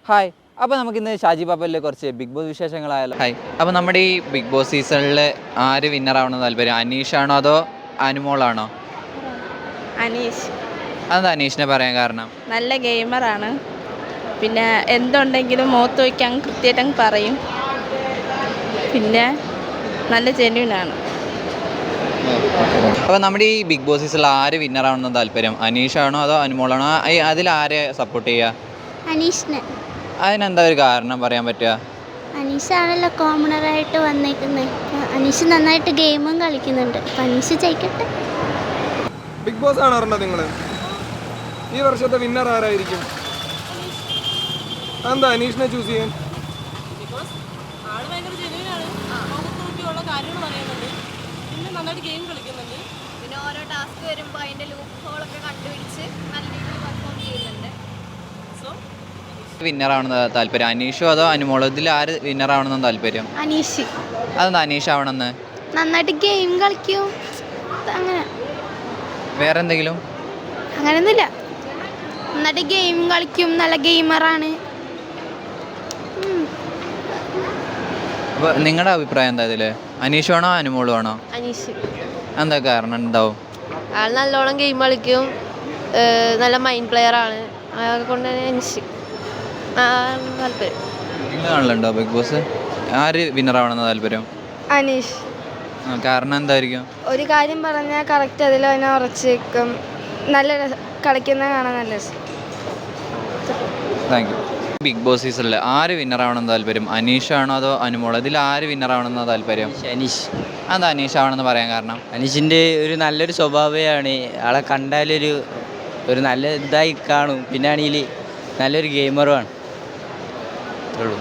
Hi. അപ്പോൾ നമുക്കിന്ന് ഷാജി പാപ്പയിലെ കുറച്ച് ബിഗ് ബോസ് വിശേഷങ്ങളായാലോ. ഹായ്. അപ്പോൾ നമ്മുടെ ഈ ബിഗ് ബോസ് സീസണിൽ ആര് വിന്നറാവണമെന്ന് താല്പര്യം? അനീഷാണോ അതോ അനുമോളാണോ? അനീഷ് അതെന്താ അനീഷിനെ പറയാൻ കാരണം? നല്ല ഗെയിമറാണ്. പിന്നെ എന്തുണ്ടെങ്കിലും മുഖത്ത് വയ്ക്കാൻ കൃത്യമായിട്ട് അങ്ങ് പറയും. പിന്നെ നല്ല ജെന്യൂനാണ്. അപ്പോൾ നമ്മുടെ ഈ ബിഗ് ബോസ് സീസണിൽ ആര് വിന്നറാവണമെന്ന് താല്പര്യം? അനീഷാണോ അതോ അനുമോളാണോ? അതിൽ ആരെ സപ്പോർട്ട് ചെയ്യുക? അനീഷിനെ. അതിനെന്താ ഒരു കാരണം പറയാൻ പറ്റുക? അനീഷാണല്ലോ കോമണറായിട്ട് വന്നേക്കുന്നത്. അനീഷ് നന്നായിട്ട് ഗെയിമും കളിക്കുന്നുണ്ട്. അപ്പം അനീഷ് ജയിക്കട്ടെ. ബിഗ് ബോസ് കാണാറുണ്ടോ നിങ്ങൾ? ഈ വർഷത്തെ വിന്നർ ആരായിരിക്കും? എന്താ അനീഷിനെ ചൂസ് ചെയ്യാൻ? ബിക്കോസ് ആൾ ഭയങ്കര ജെന്യൂനാണ്. മുഖത്ത് നോക്കിയുള്ള കാര്യങ്ങൾ പറയുന്നുണ്ട്. പിന്നെ നന്നായിട്ട് ഗെയിം കളിക്കുന്നുണ്ട്. പിന്നെ ഓരോ ടാസ്ക് വരുമ്പോൾ അതിൻ്റെ ലൂപ്പ് ഹോളൊക്കെ കണ്ടുപിടിച്ച് നല്ല രീതിയിൽ പെർഫോം ചെയ്യുന്നുണ്ട്. സോ വിന്നറാവണമെന്ന് താല്പര്യം അനീഷോ അതോ അനുമോളോ? ഇതിൽ ആര് വിന്നറാവണമെന്ന് താല്പര്യം? അനീഷ് അതെന്താ അനീഷ് ആവണമെന്ന്? നന്നായിട്ട് ഗെയിം കളിക്കും. അങ്ങനെ വേറെ എന്തെങ്കിലും? അങ്ങനെയൊന്നുമില്ല. നന്നായിട്ട് ഗെയിം കളിക്കും. നല്ല ഗെയിമറാണ്. അപ്പോൾ നിങ്ങളുടെ അഭിപ്രായം എന്താ ഇതിൽ? അനീഷ് ആണോ അനുമോളും ആണോ? അനീഷ് എന്താ കാരണം എന്താവും? ആൾ നല്ലോണം ഗെയിം കളിക്കും. നല്ല മൈൻഡ് പ്ലെയറാണ്. അതൊക്കെ കൊണ്ട് തന്നെ അനീഷ് താല്പര്യം. നിങ്ങൾ കാണലുണ്ടോ ബിഗ് ബോസ്? ആര് വിന്നറാവണമെന്ന് താല്പര്യം? അനീഷ് കാരണം എന്തായിരിക്കും? ഒരു കാര്യം പറഞ്ഞാൽ കറക്റ്റ് അതിൽ തന്നെ ഉറച്ച് വെക്കും. നല്ല കളിക്കുന്ന കാണാൻ നല്ല രസം. Thank you. ബിഗ് ബോസ് സീസണിൽ ആര് വിന്നറാവണമെന്ന് താല്പര്യം? അനീഷാണോ അതോ അനുമോളോ? ഇതിൽ ആര് വിന്നറാവണമെന്ന് താല്പര്യം? അനീഷ്. അതെന്താ അനീഷ് ആവണമെന്ന് പറയാൻ കാരണം? അനീഷിൻ്റെ ഒരു നല്ലൊരു സ്വഭാവമാണ്. ആളെ കണ്ടാലൊരു നല്ല ഇതായി കാണും. പിന്നെ ആണെങ്കിൽ നല്ലൊരു ഗെയിമറുമാണ്. അത്രേ ഉള്ളൂ.